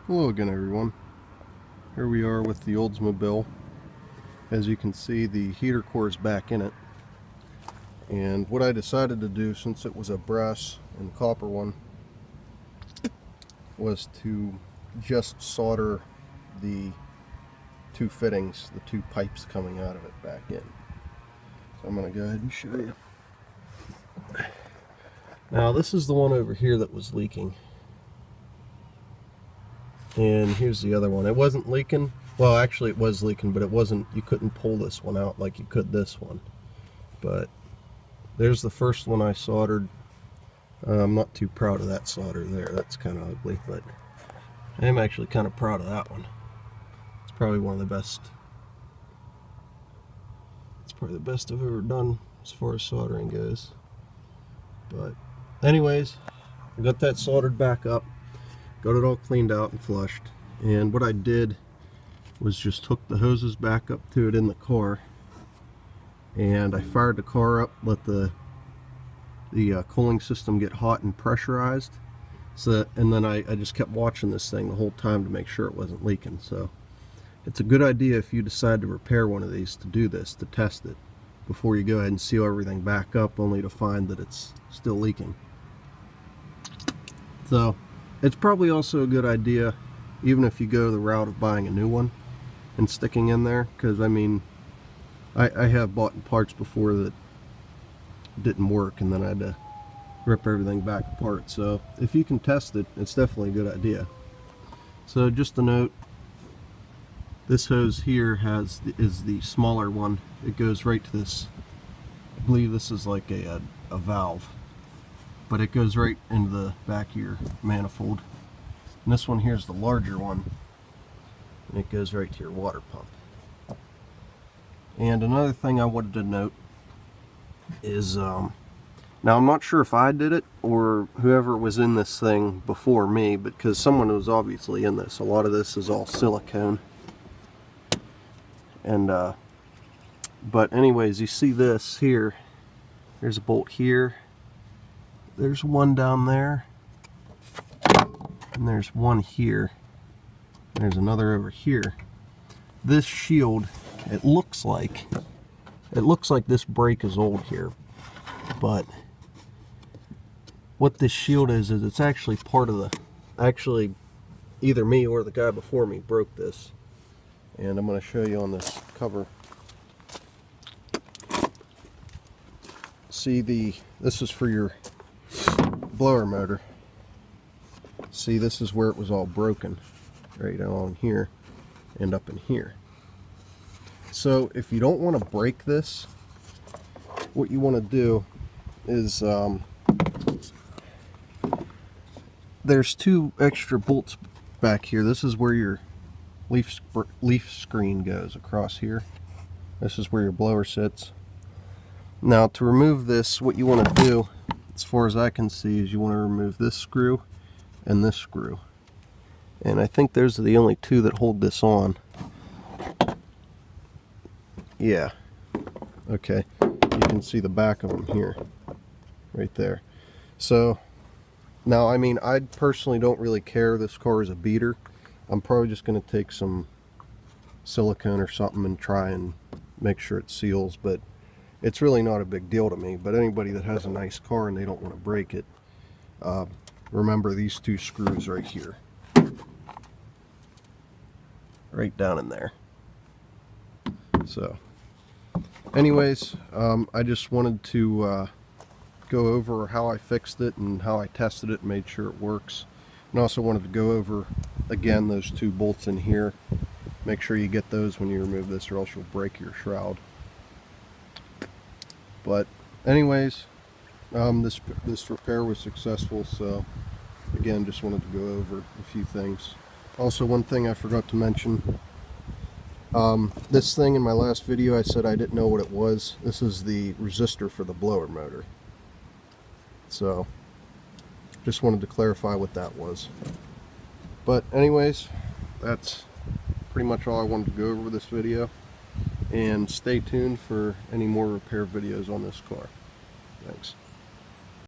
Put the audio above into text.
Hello again, everyone. Here we are with the Oldsmobile. As you can see, the heater core is back in it. And what I decided to do, since it was a brass and copper one, was to just solder the two fittings, the two pipes coming out of it, back in. So I'm going to go ahead and show you. Now this is the one over here that was leaking. And here's the other one. It wasn't leaking. Well, actually it was leaking, but it wasn't, you couldn't pull this one out like you could this one. But there's the first one I soldered. I'm not too proud of that solder there. That's kind of ugly, but I am actually kind of proud of that one. It's probably one of the best. It's probably the best I've ever done as far as soldering goes. But anyways, I got that soldered back up. Got it all cleaned out and flushed, and what I did was just hook the hoses back up to it in the car, and I fired the car up, let the cooling system get hot and pressurized, and then I just kept watching this thing the whole time to make sure it wasn't leaking. So it's a good idea, if you decide to repair one of these, to do this, to test it before you go ahead and seal everything back up, only to find that it's still leaking. So it's probably also a good idea, even if you go the route of buying a new one and sticking in there, because I mean, I have bought parts before that didn't work, and then I had to rip everything back apart. So if you can test it, it's definitely a good idea. So just a note, this hose here is the smaller one. It goes right to this, I believe this is like a valve, but it goes right into the back of your manifold. And this one here is the larger one, and it goes right to your water pump. And another thing I wanted to note is, now I'm not sure if I did it or whoever was in this thing before me, because someone was obviously in this. A lot of this is all silicone. And but anyways, you see this here, there's a bolt here, there's one down there, and there's one here, there's another over here. This shield, it looks like this brake is old here, but what this shield is it's actually part of the, actually either me or the guy before me broke this, and I'm going to show you on this cover. See, this is for your blower motor. See, this is where it was all broken, right along here and up in here. So if you don't want to break this, what you want to do is, there's two extra bolts back here. This is where your leaf screen goes across here. This is where your blower sits. Now to remove this, what you want to do, as far as I can see, is you want to remove this screw and this screw. And I think those are the only two that hold this on. Yeah. Okay. You can see the back of them here. Right there. So, now I mean, I personally don't really care. This car is a beater. I'm probably just going to take some silicone or something and try and make sure it seals, but it's really not a big deal to me. But anybody that has a nice car and they don't want to break it, remember these two screws right here, right down in there. So anyways, I just wanted to go over how I fixed it and how I tested it and made sure it works, and also wanted to go over again those two bolts in here. Make sure you get those when you remove this, or else you'll break your shroud. But anyways, this repair was successful, so again, just wanted to go over a few things. Also, one thing I forgot to mention, this thing in my last video, I said I didn't know what it was. This is the resistor for the blower motor. So just wanted to clarify what that was. But anyways, that's pretty much all I wanted to go over with this video, and stay tuned for any more repair videos on this car. Thanks.